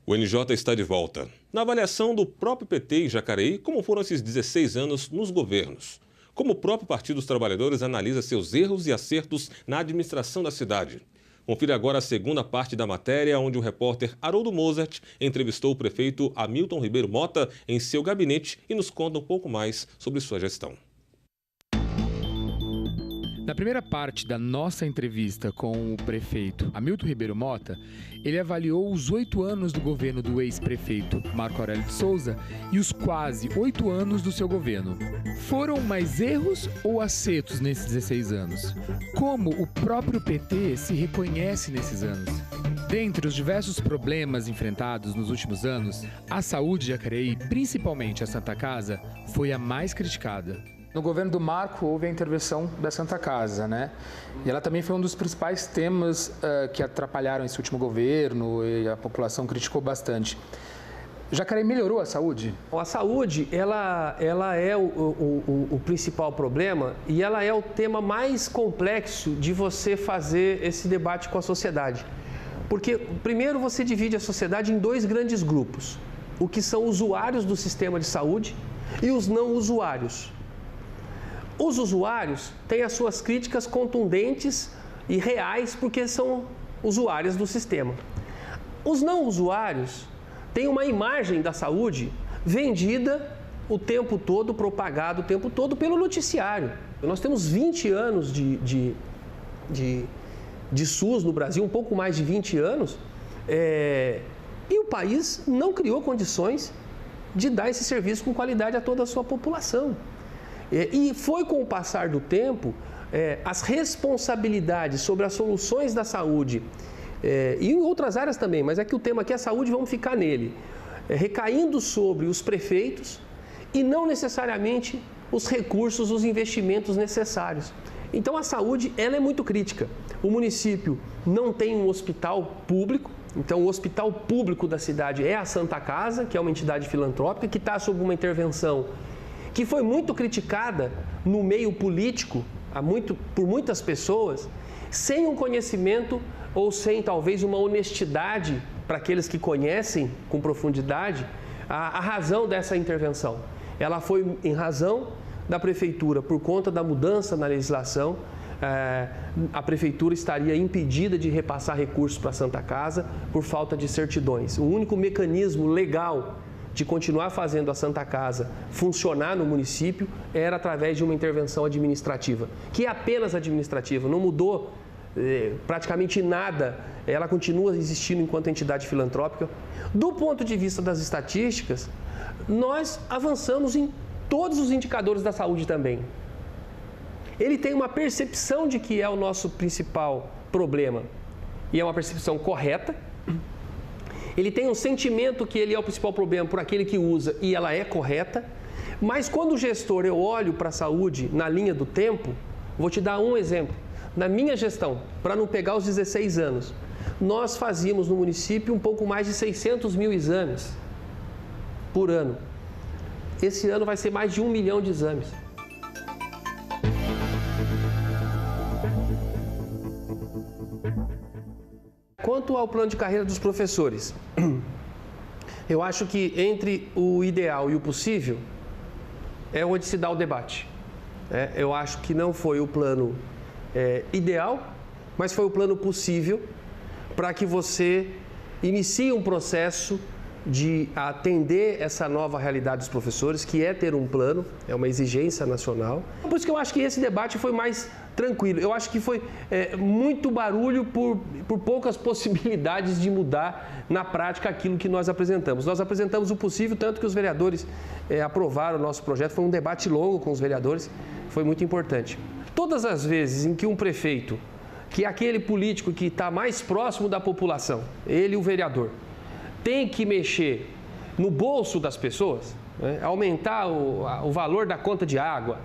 O NJ está de volta. Na avaliação do próprio PT em Jacareí, como foram esses 16 anos nos governos? Como o próprio Partido dos Trabalhadores analisa seus erros e acertos na administração da cidade? Confira agora a segunda parte da matéria, onde o repórter Haroldo Mozart entrevistou o prefeito Hamilton Ribeiro Mota em seu gabinete e nos conta um pouco mais sobre sua gestão. Na primeira parte da nossa entrevista com o prefeito Hamilton Ribeiro Mota, ele avaliou os 8 anos do governo do ex-prefeito Marco Aurélio de Souza e os quase 8 anos do seu governo. Foram mais erros ou acertos nesses 16 anos? Como o próprio PT se reconhece nesses anos? Dentre os diversos problemas enfrentados nos últimos anos, a saúde de Jacareí, principalmente a Santa Casa, foi a mais criticada. No governo do Marco houve a intervenção da Santa Casa, né? E ela também foi um dos principais temas que atrapalharam esse último governo e a população criticou bastante. Jacareí melhorou a saúde? A saúde, ela é o principal problema e ela é o tema mais complexo de você fazer esse debate com a sociedade. Porque, primeiro, você divide a sociedade em 2 grandes grupos. O que são usuários do sistema de saúde e os não usuários. Os usuários têm as suas críticas contundentes e reais porque são usuários do sistema. Os não usuários têm uma imagem da saúde vendida o tempo todo, propagada o tempo todo pelo noticiário. Nós temos 20 anos de SUS no Brasil, um pouco mais de 20 anos, e o país não criou condições de dar esse serviço com qualidade a toda a sua população. E foi com o passar do tempo, as responsabilidades sobre as soluções da saúde, e em outras áreas também, mas é que o tema aqui é saúde, vamos ficar nele, recaindo sobre os prefeitos e não necessariamente os recursos, os investimentos necessários. Então a saúde, ela é muito crítica. O município não tem um hospital público, então o hospital público da cidade é a Santa Casa, que é uma entidade filantrópica, que está sob uma intervenção que foi muito criticada no meio político por muitas pessoas, sem um conhecimento ou sem talvez uma honestidade para aqueles que conhecem com profundidade a razão dessa intervenção. Ela foi em razão da prefeitura, por conta da mudança na legislação, a prefeitura estaria impedida de repassar recursos para a Santa Casa por falta de certidões. O único mecanismo legal de continuar fazendo a Santa Casa funcionar no município era através de uma intervenção administrativa, que é apenas administrativa, não mudou praticamente nada, ela continua existindo enquanto entidade filantrópica. Do ponto de vista das estatísticas, nós avançamos em todos os indicadores da saúde também. Ele tem uma percepção de que é o nosso principal problema, e é uma percepção correta. Ele tem um sentimento que ele é o principal problema por aquele que usa e ela é correta, mas quando o gestor, eu olho para a saúde na linha do tempo, vou te dar um exemplo. Na minha gestão, para não pegar os 16 anos, nós fazíamos no município um pouco mais de 600 mil exames por ano. Esse ano vai ser mais de 1 milhão de exames. Quanto ao plano de carreira dos professores, eu acho que entre o ideal e o possível é onde se dá o debate. Eu acho que não foi o plano ideal, mas foi o plano possível para que você inicie um processo de atender essa nova realidade dos professores, que é ter um plano, é uma exigência nacional. Por isso que eu acho que esse debate foi mais tranquilo. Eu acho que foi muito barulho por poucas possibilidades de mudar na prática aquilo que nós apresentamos. Nós apresentamos o possível, tanto que os vereadores aprovaram o nosso projeto. Foi um debate longo com os vereadores, foi muito importante. Todas as vezes em que um prefeito, que é aquele político que está mais próximo da população, ele, o vereador, tem que mexer no bolso das pessoas, aumentar o valor da conta de água,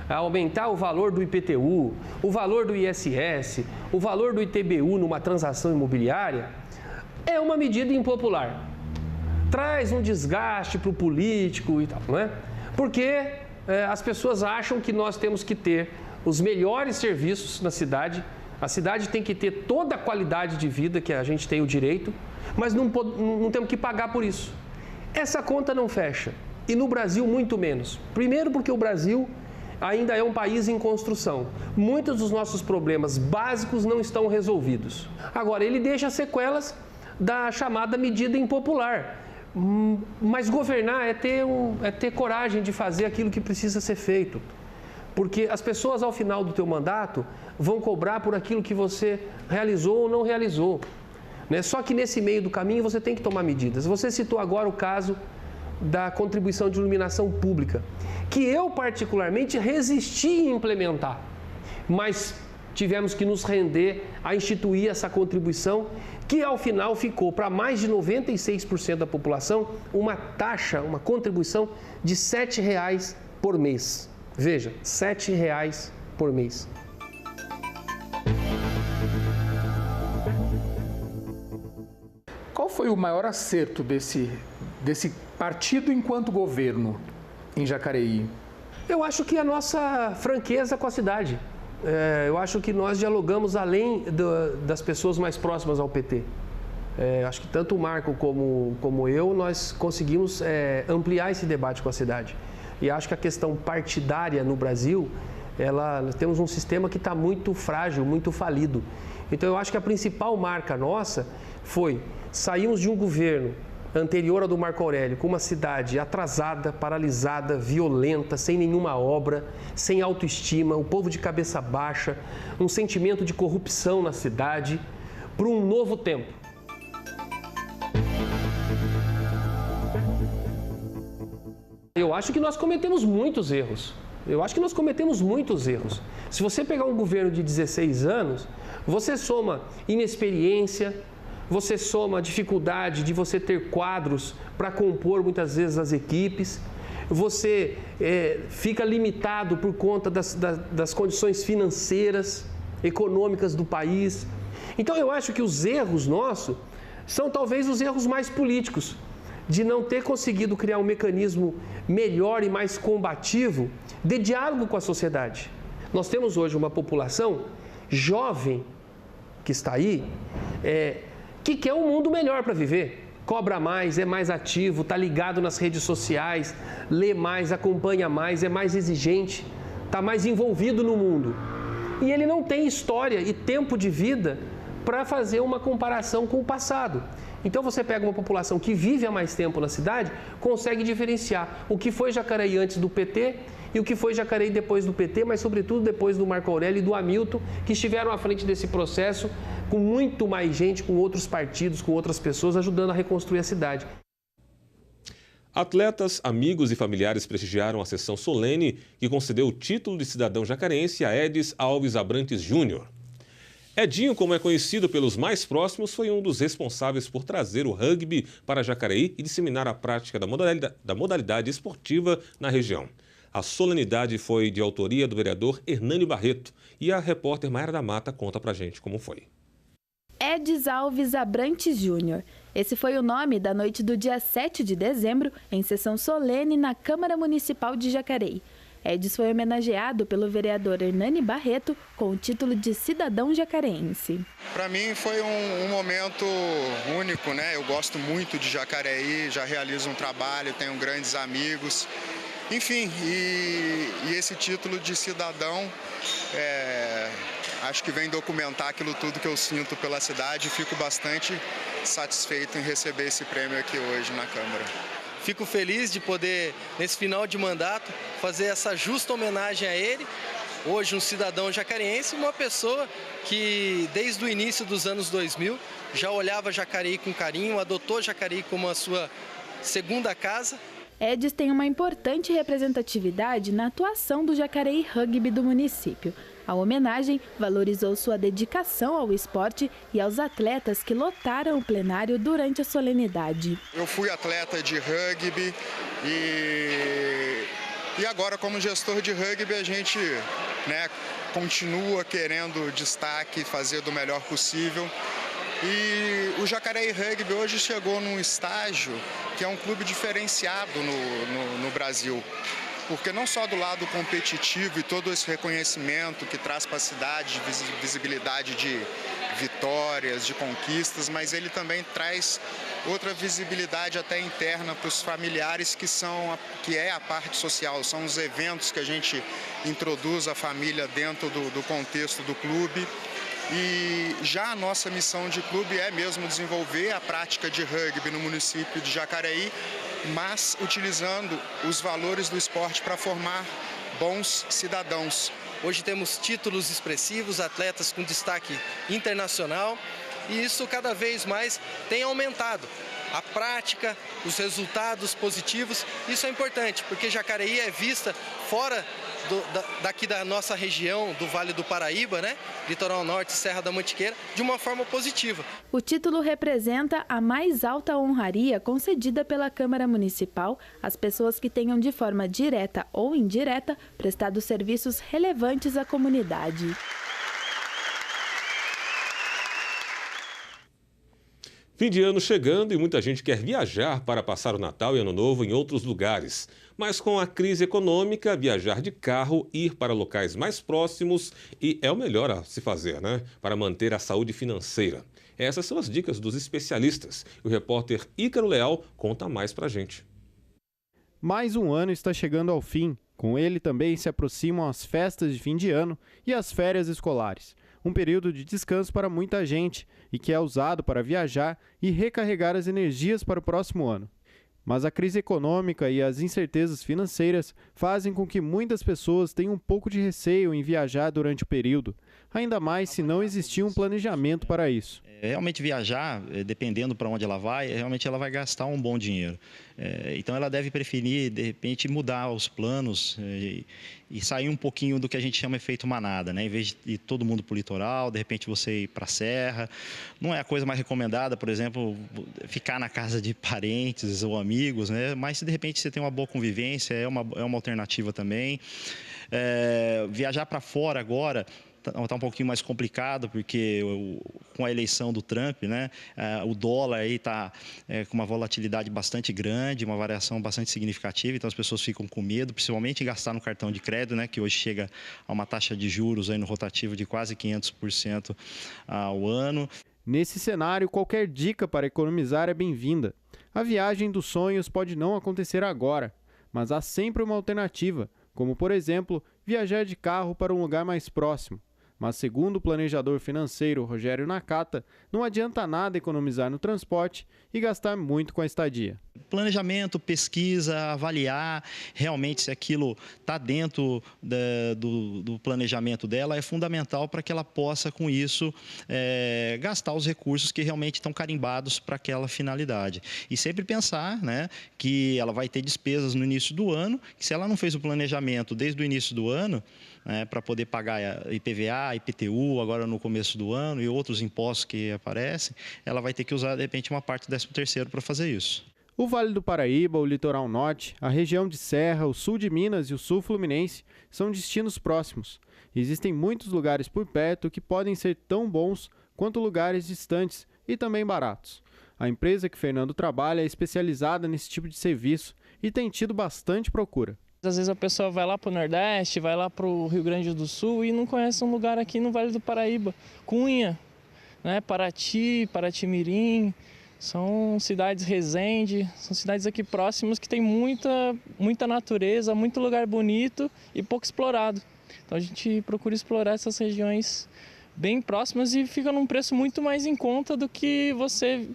aumentar o valor do IPTU, o valor do ISS, o valor do ITBU numa transação imobiliária, é uma medida impopular. Traz um desgaste para o político e tal, não é? Porque as pessoas acham que nós temos que ter os melhores serviços na cidade A cidade tem que ter toda a qualidade de vida que a gente tem o direito, mas não temos que pagar por isso. Essa conta não fecha. E no Brasil, muito menos. Primeiro porque o Brasil ainda é um país em construção. Muitos dos nossos problemas básicos não estão resolvidos. Agora, ele deixa sequelas da chamada medida impopular. Mas governar é ter coragem de fazer aquilo que precisa ser feito. Porque as pessoas, ao final do teu mandato, vão cobrar por aquilo que você realizou ou não realizou. Né? Só que nesse meio do caminho você tem que tomar medidas. Você citou agora o caso da contribuição de iluminação pública, que eu particularmente resisti em implementar, mas tivemos que nos render a instituir essa contribuição, que ao final ficou para mais de 96% da população uma taxa, uma contribuição de R$ 7,00 por mês. Veja, R$ 7,00 por mês. Qual foi o maior acerto desse partido enquanto governo em Jacareí? Eu acho que a nossa franqueza com a cidade. Eu acho que nós dialogamos além das pessoas mais próximas ao PT. Acho que tanto o Marco como eu, nós conseguimos ampliar esse debate com a cidade. E acho que a questão partidária no Brasil, nós temos um sistema que está muito frágil, muito falido. Então eu acho que a principal marca nossa foi saímos de um governo anterior ao do Marco Aurélio, com uma cidade atrasada, paralisada, violenta, sem nenhuma obra, sem autoestima, o povo de cabeça baixa, um sentimento de corrupção na cidade, para um novo tempo. Eu acho que nós cometemos muitos erros. Se você pegar um governo de 16 anos, você soma inexperiência, você soma a dificuldade de você ter quadros para compor muitas vezes as equipes, você fica limitado por conta das condições financeiras, econômicas do país. Então eu acho que os erros nossos são talvez os erros mais políticos, de não ter conseguido criar um mecanismo melhor e mais combativo de diálogo com a sociedade. Nós temos hoje uma população jovem que está aí, que quer um mundo melhor para viver. Cobra mais, é mais ativo, está ligado nas redes sociais, lê mais, acompanha mais, é mais exigente, está mais envolvido no mundo. E ele não tem história e tempo de vida para fazer uma comparação com o passado. Então você pega uma população que vive há mais tempo na cidade, consegue diferenciar o que foi Jacareí antes do PT e o que foi Jacareí depois do PT, mas sobretudo depois do Marco Aurélio e do Hamilton, que estiveram à frente desse processo com muito mais gente, com outros partidos, com outras pessoas, ajudando a reconstruir a cidade. Atletas, amigos e familiares prestigiaram a sessão solene que concedeu o título de cidadão jacarense a Edis Alves Abrantes Júnior. Edinho, como é conhecido pelos mais próximos, foi um dos responsáveis por trazer o rugby para Jacareí e disseminar a prática da modalidade esportiva na região. A solenidade foi de autoria do vereador Hernani Barreto e a repórter Mayra da Mata conta pra gente como foi. Edis Alves Abrantes Júnior. Esse foi o nome da noite do dia 7 de dezembro, em sessão solene na Câmara Municipal de Jacareí. Edis foi homenageado pelo vereador Hernani Barreto com o título de cidadão jacareense. Para mim foi um momento único, né? Eu gosto muito de Jacareí, já realizo um trabalho, tenho grandes amigos. Enfim, e esse título de cidadão, acho que vem documentar aquilo tudo que eu sinto pela cidade e fico bastante satisfeito em receber esse prêmio aqui hoje na Câmara. Fico feliz de poder, nesse final de mandato, fazer essa justa homenagem a ele. Hoje um cidadão jacareense, uma pessoa que desde o início dos anos 2000 já olhava Jacareí com carinho, adotou Jacareí como a sua segunda casa. Edis tem uma importante representatividade na atuação do Jacareí Rugby do município. A homenagem valorizou sua dedicação ao esporte e aos atletas que lotaram o plenário durante a solenidade. Eu fui atleta de rugby e agora, como gestor de rugby, a gente continua querendo destaque, fazer do melhor possível. E o Jacareí Rugby hoje chegou num estágio que é um clube diferenciado no Brasil. porque não só do lado competitivo e todo esse reconhecimento que traz para a cidade, de visibilidade de vitórias, de conquistas, mas ele também traz outra visibilidade até interna para os familiares, que é a parte social, são os eventos que a gente introduz a família dentro do contexto do clube. E já a nossa missão de clube é mesmo desenvolver a prática de rugby no município de Jacareí, mas utilizando os valores do esporte para formar bons cidadãos. Hoje temos títulos expressivos, atletas com destaque internacional, e isso cada vez mais tem aumentado. A prática, os resultados positivos, isso é importante, porque Jacareí é vista fora daqui da nossa região, do Vale do Paraíba, né? Litoral Norte, Serra da Mantiqueira, de uma forma positiva. O título representa a mais alta honraria concedida pela Câmara Municipal às pessoas que tenham, de forma direta ou indireta, prestado serviços relevantes à comunidade. Fim de ano chegando e muita gente quer viajar para passar o Natal e Ano Novo em outros lugares. Mas com a crise econômica, viajar de carro, ir para locais mais próximos é o melhor a se fazer, né? Para manter a saúde financeira. Essas são as dicas dos especialistas. O repórter Ícaro Leal conta mais pra gente. Mais um ano está chegando ao fim. Com ele também se aproximam as festas de fim de ano e as férias escolares. Um período de descanso para muita gente e que é usado para viajar e recarregar as energias para o próximo ano. Mas a crise econômica e as incertezas financeiras fazem com que muitas pessoas tenham um pouco de receio em viajar durante o período, ainda mais se não existir um planejamento para isso. Realmente viajar, dependendo para onde ela vai, realmente ela vai gastar um bom dinheiro. Então ela deve preferir, de repente, mudar os planos e sair um pouquinho do que a gente chama efeito manada, né? Em vez de ir todo mundo para o litoral, de repente você ir para a serra. Não é a coisa mais recomendada, por exemplo, ficar na casa de parentes ou amigos, né? Mas se de repente você tem uma boa convivência, é uma alternativa também. Viajar para fora agora está um pouquinho mais complicado, porque com a eleição do Trump, né, o dólar aí está com uma volatilidade bastante grande, uma variação bastante significativa, então as pessoas ficam com medo, principalmente em gastar no cartão de crédito, né, que hoje chega a uma taxa de juros aí no rotativo de quase 500% ao ano. Nesse cenário, qualquer dica para economizar é bem-vinda. A viagem dos sonhos pode não acontecer agora, mas há sempre uma alternativa, como, por exemplo, viajar de carro para um lugar mais próximo. Mas, segundo o planejador financeiro Rogério Nakata, não adianta nada economizar no transporte e gastar muito com a estadia. Planejamento, pesquisa, avaliar realmente se aquilo está dentro do planejamento dela é fundamental para que ela possa, com isso, gastar os recursos que realmente estão carimbados para aquela finalidade. E sempre pensar, né, que ela vai ter despesas no início do ano, que se ela não fez o planejamento desde o início do ano, para poder pagar IPVA, IPTU agora no começo do ano e outros impostos que aparecem, ela vai ter que usar, de repente, uma parte do 13º para fazer isso. O Vale do Paraíba, o Litoral Norte, a região de Serra, o sul de Minas e o sul fluminense são destinos próximos. Existem muitos lugares por perto que podem ser tão bons quanto lugares distantes e também baratos. A empresa que Fernando trabalha é especializada nesse tipo de serviço e tem tido bastante procura. Às vezes a pessoa vai lá para o Nordeste, vai lá para o Rio Grande do Sul e não conhece um lugar aqui no Vale do Paraíba. Cunha, né? Paraty, Paraty-Mirim, são cidades Resende, são cidades aqui próximas que tem muita natureza, muito lugar bonito e pouco explorado. Então a gente procura explorar essas regiões bem próximas e fica num preço muito mais em conta do que você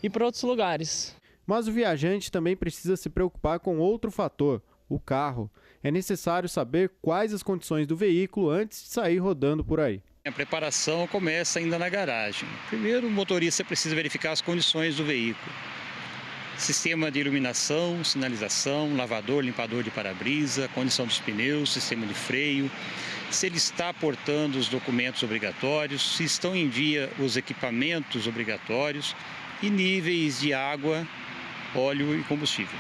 ir para outros lugares. Mas o viajante também precisa se preocupar com outro fator, o carro. É necessário saber quais as condições do veículo antes de sair rodando por aí. A preparação começa ainda na garagem. Primeiro, o motorista precisa verificar as condições do veículo. Sistema de iluminação, sinalização, lavador, limpador de para-brisa, condição dos pneus, sistema de freio, se ele está portando os documentos obrigatórios, se estão em dia os equipamentos obrigatórios e níveis de água, óleo e combustível.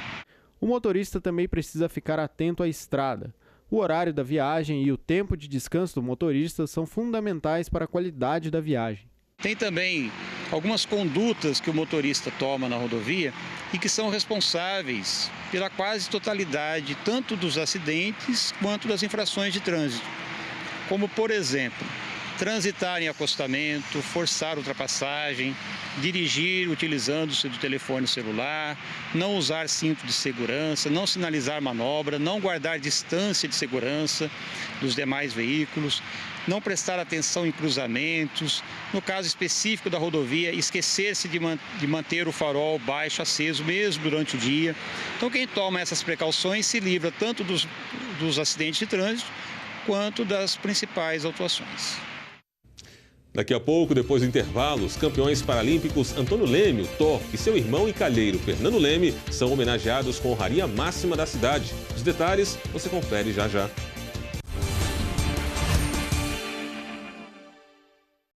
O motorista também precisa ficar atento à estrada. O horário da viagem e o tempo de descanso do motorista são fundamentais para a qualidade da viagem. Tem também algumas condutas que o motorista toma na rodovia e que são responsáveis pela quase totalidade tanto dos acidentes quanto das infrações de trânsito. Como, por exemplo, transitar em acostamento, forçar ultrapassagem, dirigir utilizando-se do telefone celular, não usar cinto de segurança, não sinalizar manobra, não guardar distância de segurança dos demais veículos, não prestar atenção em cruzamentos, no caso específico da rodovia, esquecer-se de manter o farol baixo aceso mesmo durante o dia. Então, quem toma essas precauções se livra tanto dos acidentes de trânsito quanto das principais autuações. Daqui a pouco, depois do intervalo, os campeões paralímpicos Antônio Leme, o Thor, e seu irmão e calheiro Fernando Leme são homenageados com honraria máxima da cidade. Os detalhes você confere já já.